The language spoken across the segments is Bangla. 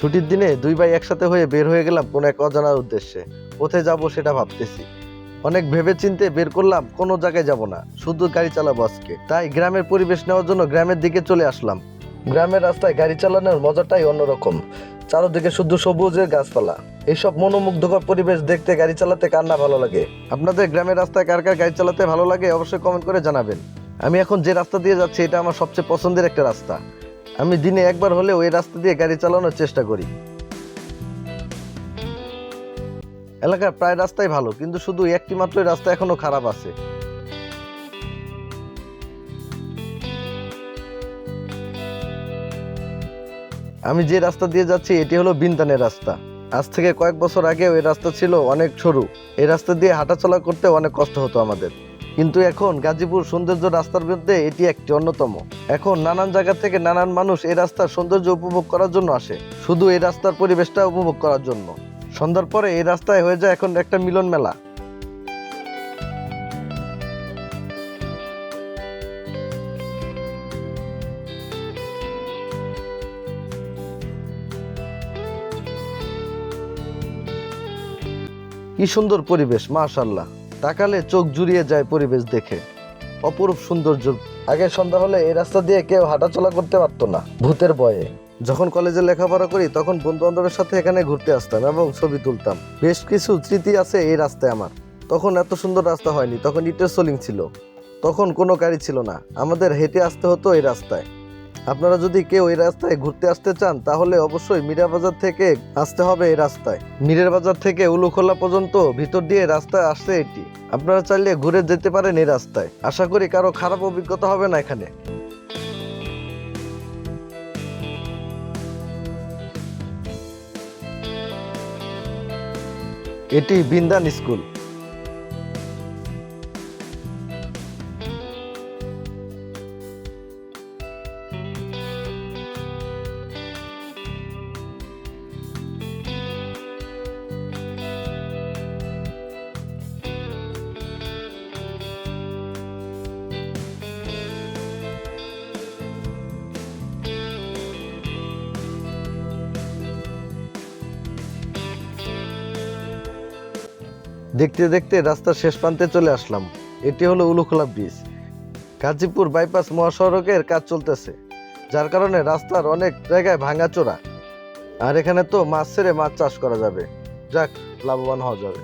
ছুটির দিনে দুই ভাই একসাথে হয়ে বের হয়ে গেলাম কোনো এক অজানার উদ্দেশ্যে। কোথায় যাব সেটা ভাবতেছি। অনেক ভেবে চিন্তে বের করলাম কোনো জায়গায় যাব না, শুধু গাড়ি চালাবো আজকে। তাই গ্রামের পরিবেশ নেওয়ার জন্য গ্রামের দিকে চলে আসলাম। গ্রামের রাস্তায় গাড়ি চালানোর মজাটাই অন্যরকম। চারদিকে শুধু সবুজের গাছপালা। এইসব মনোমুগ্ধকর পরিবেশ দেখতে গাড়ি চালাতে কার না ভালো লাগে। আপনাদের গ্রামের রাস্তায় কার কার গাড়ি চালাতে ভালো লাগে অবশ্যই কমেন্ট করে জানাবেন। আমি এখন যে রাস্তা দিয়ে যাচ্ছি এটা আমার সবচেয়ে পছন্দের একটা রাস্তা। আমি দিনে একবার হলেও এই রাস্তা দিয়ে গাড়ি চালানোর চেষ্টা করি। এলাকার প্রায় রাস্তাই ভালো, কিন্তু শুধু একটি মাত্রই রাস্তা এখনো খারাপ আছে। আমি যে রাস্তা দিয়ে যাচ্ছি এটি হলো বিন্তানের রাস্তা। আজ থেকে কয়েক বছর আগেও এই রাস্তা ছিল অনেক সরু। এই রাস্তা দিয়ে হাঁটাচলা করতে অনেক কষ্ট হতো আমাদের, কিন্তু এখন গাজীপুর সৌন্দর্য রাস্তার মধ্যে এটি একটি অন্যতম। এখন নানান জায়গা থেকে নানান মানুষ এই রাস্তার সৌন্দর্য উপভোগ করার জন্য আসে, শুধু এই রাস্তার পরিবেশটা উপভোগ করার জন্য। সন্ধ্যার পরে এই রাস্তায় হয়ে যায় এখন একটা মিলন মেলা। কি সুন্দর পরিবেশ, মাশাআল্লাহ। তাকালে চোখ জুড়িয়ে যায় পরিবেশ দেখে। অপরূপ সৌন্দর্য। আগে সন্ধ্যা হলে এই রাস্তা দিয়ে কেউ হাঁটাচলা করতে পারতো না, ভূতের ভয়ে। যখন কলেজে লেখাপড়া করি তখন বন্ধু বান্ধবের সাথে এখানে ঘুরতে আসতাম এবং ছবি তুলতাম। বেশ কিছু স্মৃতি আছে এই রাস্তায় আমার। তখন এত সুন্দর রাস্তা হয়নি, তখন ইটের সোলিং ছিল। তখন কোনো গাড়ি ছিল না, আমাদের হেঁটে আসতে হতো এই রাস্তায়। আপনারা যদি কেউ এই রাস্তায় ঘুরতে আসতে চান তাহলে অবশ্যই মীরা বাজার থেকে আসতে হবে এই রাস্তায়। মীরের বাজার থেকে উলুখোলা পর্যন্ত ভিতর দিয়ে রাস্তায় আসছে এটি। আপনারা চাইলে ঘুরে যেতে পারেন এই রাস্তায়। আশা করি কারো খারাপ অভিজ্ঞতা হবে না এখানে। এটি বিন্দান স্কুল। দেখতে দেখতে রাস্তার শেষ প্রান্তে চলে আসলাম। এটি হলো উলুখোলা ব্রিজ। গাজীপুর বাইপাস মহাসড়কের কাজ চলতেছে, যার কারণে রাস্তার অনেক জায়গায় ভাঙাচোরা। আর এখানে তো মাছ ছেড়ে মাছ চাষ করা যাবে, যাক, লাভবান হওয়া যাবে।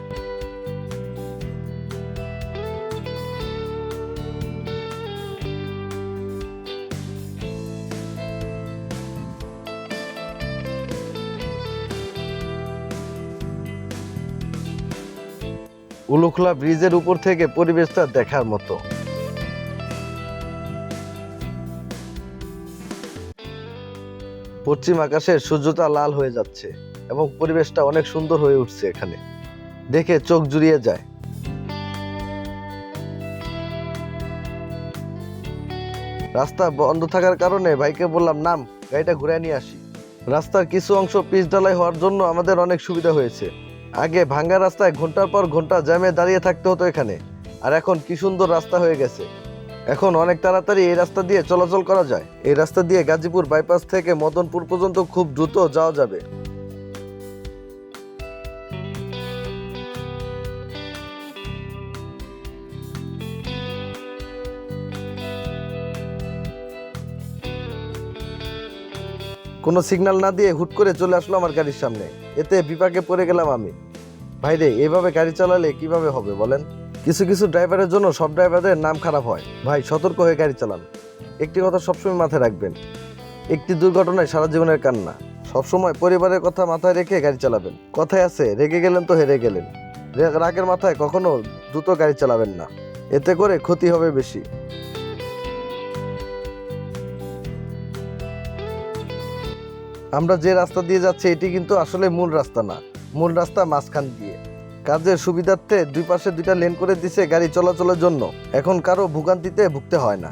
উলুখোলা ব্রিজের উপর থেকে পরিবেশটা দেখার মতো। পশ্চিম আকাশে সূর্যটা লাল হয়ে যাচ্ছে এবং পরিবেশটা অনেক সুন্দর হয়ে উঠছে। এখানে দেখে চোখ জুড়িয়ে যায়। রাস্তা বন্ধ থাকার কারণে ভাইকে বললাম, নাম, গাড়িটা ঘুরে নিয়ে আসি। রাস্তার কিছু অংশ পিচ ঢালাই হওয়ার জন্য আমাদের অনেক সুবিধা হয়েছে। আগে ভাঙ্গা রাস্তায় ঘন্টার পর ঘন্টা জ্যামে দাঁড়িয়ে থাকতে হতো এখানে, আর এখন কি সুন্দর রাস্তা হয়ে গেছে। এখন অনেক তাড়াতাড়ি এই রাস্তা দিয়ে চলাচল করা যায়। এই রাস্তা দিয়ে গাজীপুর বাইপাস থেকে মদনপুর পর্যন্ত খুব দ্রুত যাওয়া যাবে। কোনো সিগন্যাল না দিয়ে হুট করে চলে আসলো আমার গাড়ির সামনে। এতে বিপাকে পড়ে গেলাম আমি। ভাইরে, এভাবে গাড়ি চালালে কিভাবে হবে বলেন? কিছু কিছু ড্রাইভারের জন্য সব ড্রাইভারদের নাম খারাপ হয়। ভাই, সতর্ক হয়ে গাড়ি চালান। একটি কথা সবসময় মাথায় রাখবেন, একটি দুর্ঘটনায় সারা জীবনের কান্না। সবসময় পরিবারের কথা মাথায় রেখে গাড়ি চালাবেন। কথায় আছে, রেগে গেলেন তো হেরে গেলেন। রাগের মাথায় কখনো দ্রুত গাড়ি চালাবেন না, এতে করে ক্ষতি হবে বেশি। আমরা যে রাস্তা দিয়ে যাচ্ছি এটি কিন্তু আসলে মূল রাস্তা না, মূল রাস্তা মাঝখান দিয়ে। কাজের সুবিধার্থে দুই পাশে দুইটা লেন করে দিছে গাড়ি চলাচলের জন্য। এখন কারো ভোগান্তিতে ভুগতে হয় না।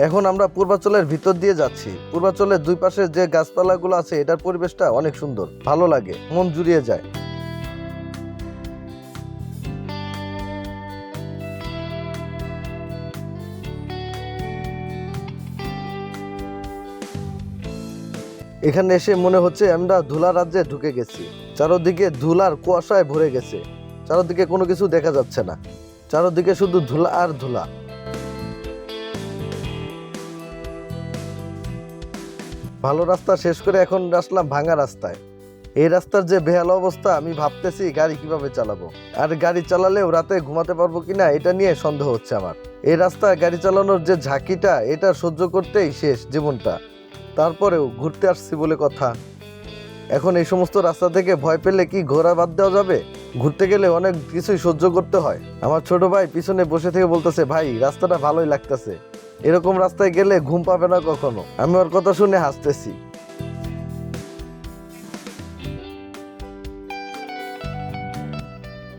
এখন আমরা পূর্বাচলের ভিতর দিয়ে যাচ্ছি। পূর্বাচলের দুই পাশে যে গাছপালাগুলো আছে এটার পরিবেশটা অনেক সুন্দর, ভালো লাগে, মন জুড়িয়ে যায়। এখানে এসে মনে হচ্ছে আমরা ধুলা রাজ্যে ঢুকে গেছি। চারদিকে ধুলার কুয়াশায় ভরে গেছে, চারদিকে কোনো কিছু দেখা যাচ্ছে না, চারদিকে শুধু ধুলা আর ধুলা। ভালো রাস্তা শেষ করে এখন আসলাম ভাঙা রাস্তায়। এই রাস্তার যে বেহাল অবস্থা, আমি ভাবতেছি গাড়ি কিভাবে চালাবো, আর গাড়ি চালালেও রাতে ঘুমাতে পারবো কিনা এটা নিয়ে সন্দেহ হচ্ছে আমার। এই রাস্তায় গাড়ি চালানোর যে ঝাঁকিটা, এটা সহ্য করতেই শেষ জীবনটা। তারপরেও ঘুরতে আসছি বলে কথা। এখন এই সমস্ত রাস্তা থেকে ভয় পেলে কি ঘোরা বাদ দেওয়া যাবে? ঘুরতে গেলে অনেক কিছুই সহ্য করতে হয়। আমার ছোট ভাই পিছনে বসে থেকে বলতেছে, ভাই রাস্তাটা ভালোই লাগতেছে, এরকম রাস্তায় গেলে ঘুম পাবে না কখনো। আমি ওর কথা শুনে হাসতেছি।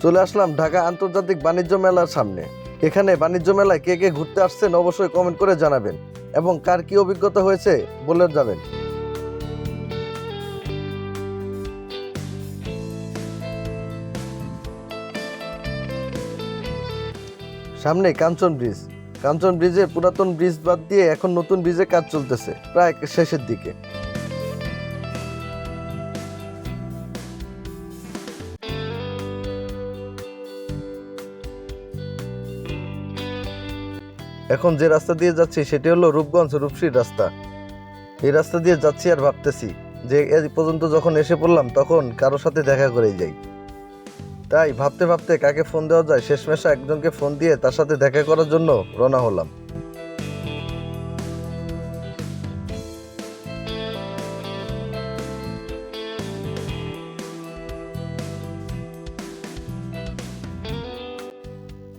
চলে আসলাম ঢাকা আন্তর্জাতিক বাণিজ্য মেলার সামনে। এখানে বাণিজ্য মেলায় কে কে ঘুরতে আসছেন অবশ্যই কমেন্ট করে জানাবেন, এবং কার কি অভিজ্ঞতা হয়েছে বলে যাবেন। সামনে কাঞ্চন ব্রিজ। কাঞ্চন ব্রিজে পুরাতন ব্রিজ বাদ দিয়ে এখন নতুন ব্রিজে কাজ চলতেছে, প্রায় শেষের দিকে। এখন যে রাস্তা দিয়ে যাচ্ছি সেটি হলো রূপগঞ্জ রূপসীর রাস্তা। এই রাস্তা দিয়ে যাচ্ছি আর ভাবতেছি যে এই পর্যন্ত যখন এসে পড়লাম তখন কারোর সাথে দেখা করেই যাই। তাই ভাবতে ভাবতে কাকে ফোন দেওয়া যায়, শেষমেশে একজনকে ফোন দিয়ে তার সাথে দেখা করার জন্য রওনা হলাম।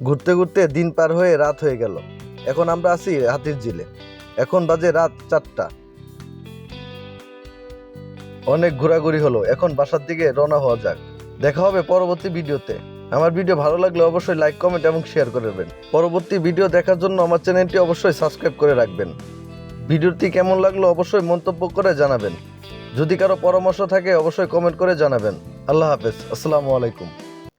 ঘুরতে ঘুরতে দিন পার হয়ে রাত হয়ে গেল। এখন আমরা আছি হাতির ঝিলে। এখন বাজে রাত 4টা। অনেক ঘোরাঘুরি হলো, এখন বাসার দিকে রওনা হওয়া যাক। দেখা হবে পরবর্তী ভিডিওতে। আমার ভিডিও ভালো লাগলে অবশ্যই লাইক, কমেন্ট এবং শেয়ার করে দেবেন। পরবর্তী ভিডিও দেখার জন্য আমার চ্যানেলটি অবশ্যই সাবস্ক্রাইব করে রাখবেন। ভিডিওটি কেমন লাগলো অবশ্যই মন্তব্য করে জানাবেন। যদি কারো পরামর্শ থাকে অবশ্যই কমেন্ট করে জানাবেন। আল্লাহ হাফেজ, আসসালামু আলাইকুম।